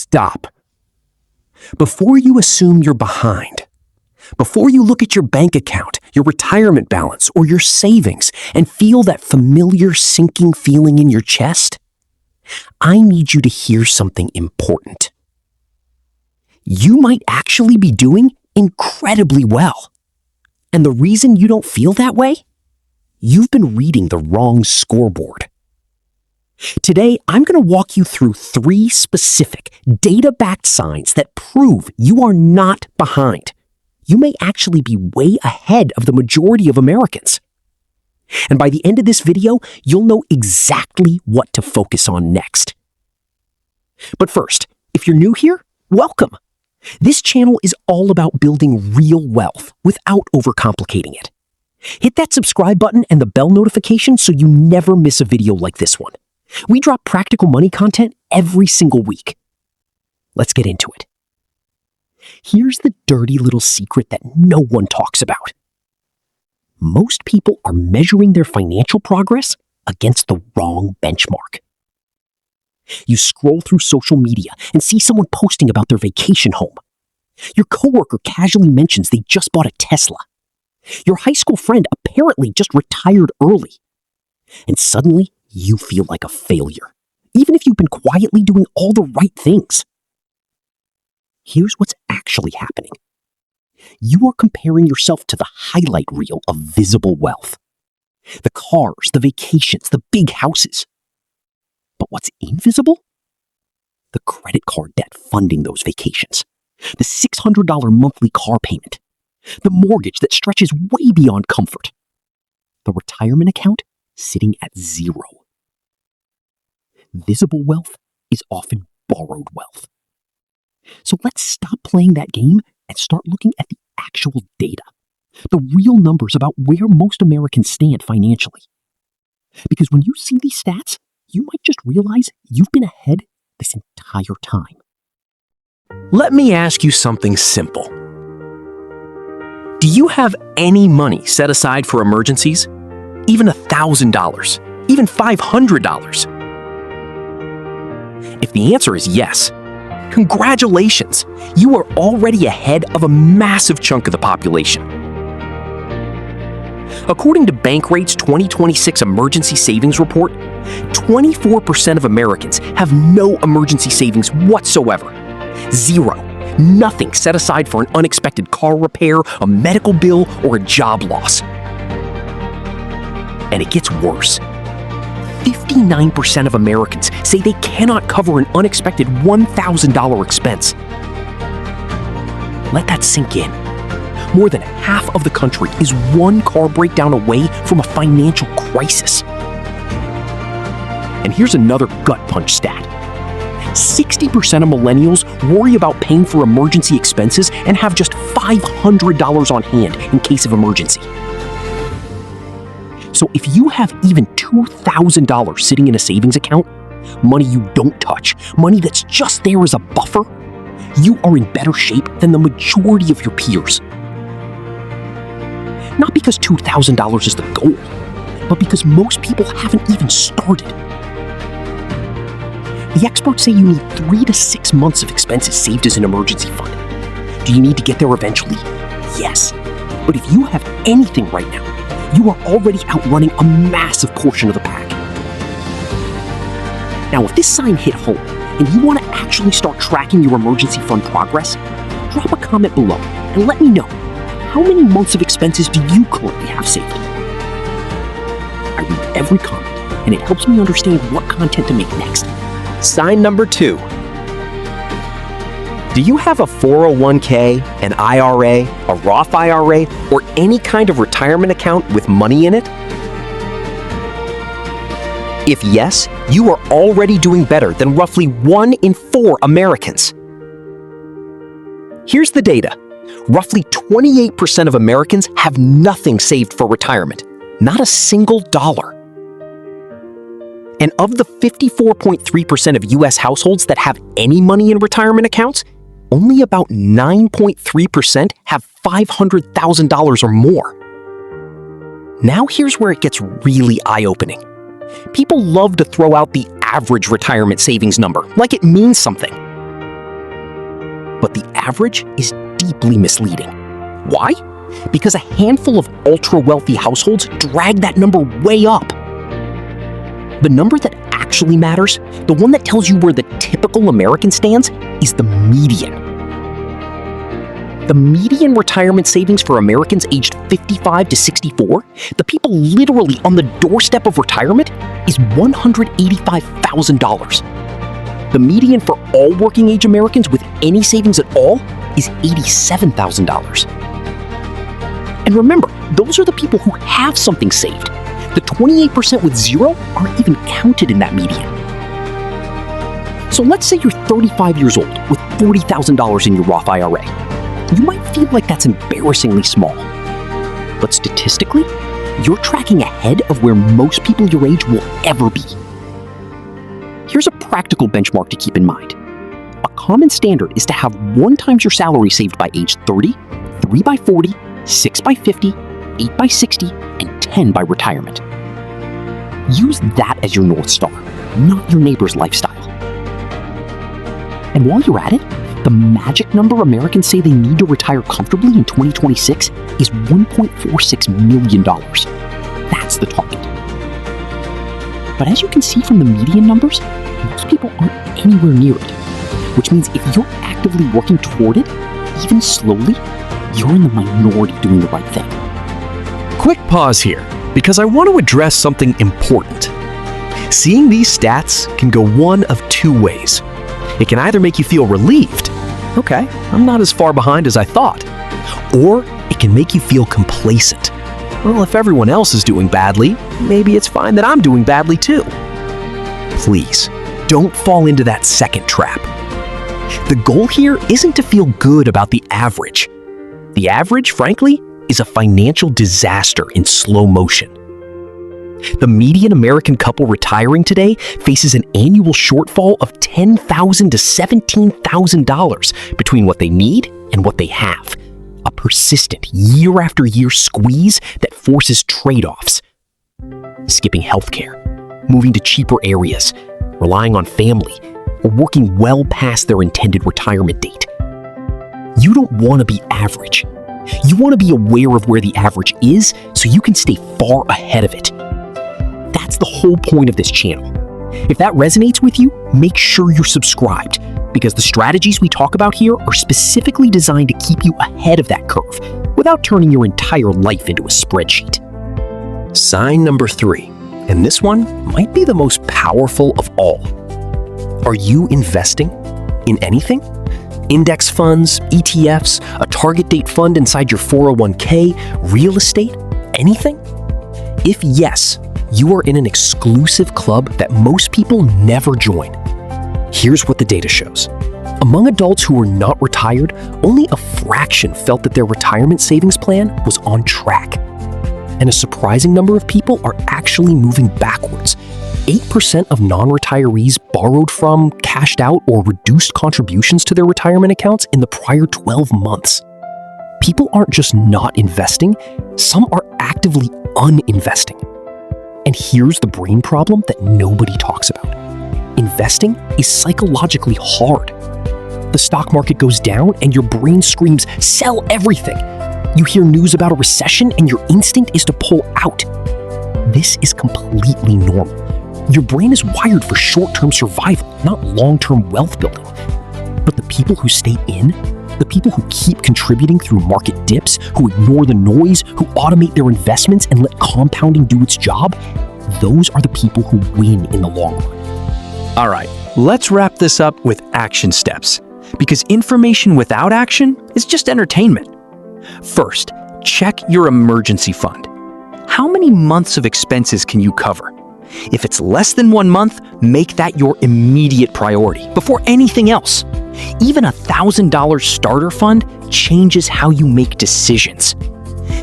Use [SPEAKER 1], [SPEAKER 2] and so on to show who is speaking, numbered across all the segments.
[SPEAKER 1] Stop. Before you assume you're behind, before you look at your bank account, your retirement balance, or your savings and feel that familiar sinking feeling in your chest, I need you to hear something important. You might actually be doing incredibly well. And the reason you don't feel that way? You've been reading the wrong scoreboard. Today, I'm going to walk you through 3 specific, data-backed signs that prove you are not behind. You may actually be way ahead of the majority of Americans. And by the end of this video, you'll know exactly what to focus on next. But first, if you're new here, welcome. This channel is all about building real wealth without overcomplicating it. Hit that subscribe button and the bell notification so you never miss a video like this one. We drop practical money content every single week. Let's get into it. Here's the dirty little secret that no one talks about. Most people are measuring their financial progress against the wrong benchmark. You scroll through social media and see someone posting about their vacation home. Your coworker casually mentions they just bought a Tesla. Your high school friend apparently just retired early. And suddenly, you feel like a failure, even if you've been quietly doing all the right things. Here's what's actually happening. You are comparing yourself to the highlight reel of visible wealth. The cars, the vacations, the big houses. But what's invisible? The credit card debt funding those vacations. The $600 monthly car payment. The mortgage that stretches way beyond comfort. The retirement account sitting at 0. Visible wealth is often borrowed wealth. So let's stop playing that game and start looking at the actual data, the real numbers about where most Americans stand financially. Because when you see these stats, you might just realize you've been ahead this entire time. Let me ask you something simple. Do you have any money set aside for emergencies? Even $1,000? Even $500? If the answer is yes, congratulations! You are already ahead of a massive chunk of the population. According to Bankrate's 2026 Emergency Savings Report, 24% of Americans have no emergency savings whatsoever. 0. Nothing set aside for an unexpected car repair, a medical bill, or a job loss. And it gets worse. 59% of Americans say they cannot cover an unexpected $1,000 expense. Let that sink in. More than half of the country is one car breakdown away from a financial crisis. And here's another gut punch stat. 60% of millennials worry about paying for emergency expenses and have just $500 on hand in case of emergency. So if you have even $2,000 sitting in a savings account, money you don't touch, money that's just there as a buffer, you are in better shape than the majority of your peers. Not because $2,000 is the goal, but because most people haven't even started. The experts say you need 3 to 6 months of expenses saved as an emergency fund. Do you need to get there eventually? Yes. But if you have anything right now, you are already outrunning a massive portion of the pack. Now, if this sign hit home and you want to actually start tracking your emergency fund progress, drop a comment below and let me know, how many months of expenses do you currently have saved? I read every comment and it helps me understand what content to make next. Sign number 2. Do you have a 401k, an IRA, a Roth IRA, or any kind of retirement account with money in it? If yes, you are already doing better than roughly 1 in 4 Americans. Here's the data. Roughly 28% of Americans have nothing saved for retirement, not a single dollar. And of the 54.3% of U.S. households that have any money in retirement accounts, only about 9.3% have $500,000 or more. Now here's where it gets really eye-opening. People love to throw out the average retirement savings number, like it means something. average is deeply misleading. Why? Because a handful of ultra-wealthy households drag that number way up. The number that actually matters, the one that tells you where the typical American stands, is the median. The median retirement savings for Americans aged 55 to 64, the people literally on the doorstep of retirement, is $185,000. The median for all working-age Americans with any savings at all is $87,000. And remember, those are the people who have something saved. The 28% with zero aren't even counted in that median. So let's say you're 35 years old with $40,000 in your Roth IRA. You might feel like that's embarrassingly small. But statistically, you're tracking ahead of where most people your age will ever be. Here's a practical benchmark to keep in mind. A common standard is to have 1 times your salary saved by age 30, 3 by 40, 6 by 50, 8 by 60, and 10 by retirement. Use that as your North Star, not your neighbor's lifestyle. And while you're at it, the magic number Americans say they need to retire comfortably in 2026 is $1.46 million. That's the target. But as you can see from the median numbers, most people aren't anywhere near it, which means if you're actively working toward it, even slowly, you're in the minority doing the right thing.
[SPEAKER 2] Quick pause here, because I want to address something important. Seeing these stats can go one of 2 ways. It can either make you feel relieved, okay, I'm not as far behind as I thought, or it can make you feel complacent. Well, if everyone else is doing badly, maybe it's fine that I'm doing badly too. Please, don't fall into that second trap. The goal here isn't to feel good about the average. The average, frankly, is a financial disaster in slow motion. The median American couple retiring today faces an annual shortfall of $10,000 to $17,000 between what they need and what they have. A persistent, year-after-year squeeze that forces trade-offs. Skipping healthcare, moving to cheaper areas, relying on family, or working well past their intended retirement date. You don't want to be average. You want to be aware of where the average is so you can stay far ahead of it. That's the whole point of this channel. If that resonates with you, make sure you're subscribed, because the strategies we talk about here are specifically designed to keep you ahead of that curve without turning your entire life into a spreadsheet.
[SPEAKER 1] Sign number 3, and this one might be the most powerful of all. Are you investing in anything? Index funds, ETFs, a target date fund inside your 401k, real estate, anything? If yes, you are in an exclusive club that most people never join. Here's what the data shows. Among adults who were not retired, only a fraction felt that their retirement savings plan was on track. And a surprising number of people are actually moving backwards. 8% of non-retirees borrowed from, cashed out, or reduced contributions to their retirement accounts in the prior 12 months. People aren't just not investing, some are actively uninvesting. And here's the brain problem that nobody talks about. Investing is psychologically hard. The stock market goes down and your brain screams, "Sell everything." You hear news about a recession and your instinct is to pull out. This is completely normal. Your brain is wired for short-term survival, not long-term wealth building. But the people who stay in, the people who keep contributing through market dips, who ignore the noise, who automate their investments and let compounding do its job, those are the people who win in the long run.
[SPEAKER 2] All right, let's wrap this up with action steps, because information without action is just entertainment. First, check your emergency fund. How many months of expenses can you cover? If it's less than 1 month, make that your immediate priority before anything else. Even a $1,000 starter fund changes how you make decisions.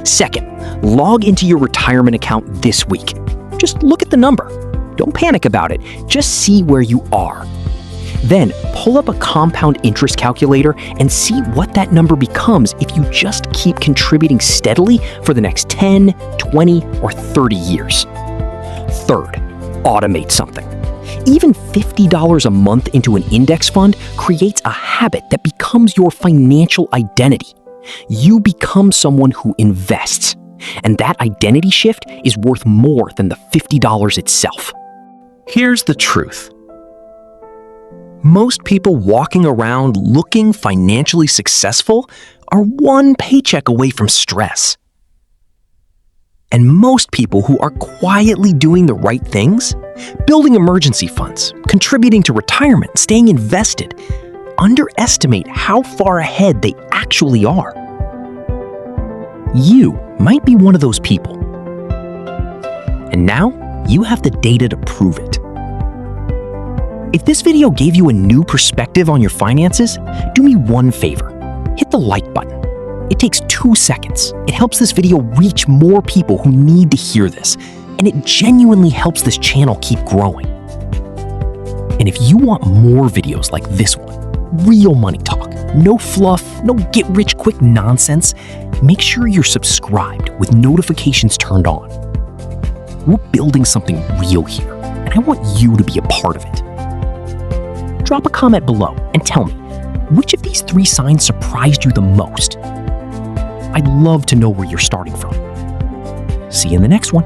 [SPEAKER 2] Second, log into your retirement account this week. Just look at the number. Don't panic about it. Just see where you are. Then pull up a compound interest calculator and see what that number becomes if you just keep contributing steadily for the next 10, 20, or 30 years. Third, automate something.
[SPEAKER 1] Even $50 a month into an index fund creates a habit that becomes your financial identity. You become someone who invests, and that identity shift is worth more than the $50 itself.
[SPEAKER 2] Here's the truth. Most people walking around looking financially successful are one paycheck away from stress. And most people who are quietly doing the right things, building emergency funds, contributing to retirement, staying invested, underestimate how far ahead they actually are. You might be one of those people. And now you have the data to prove it. If this video gave you a new perspective on your finances, do me one favor. Hit the like button. It takes 2 seconds. It helps this video reach more people who need to hear this, and it genuinely helps this channel keep growing. And if you want more videos like this one, real money talk, no fluff, no get-rich-quick nonsense, make sure you're subscribed with notifications turned on. We're building something real here, and I want you to be a part of it. Drop a comment below and tell me, which of these 3 signs surprised you the most? I'd love to know where you're starting from. See you in the next one.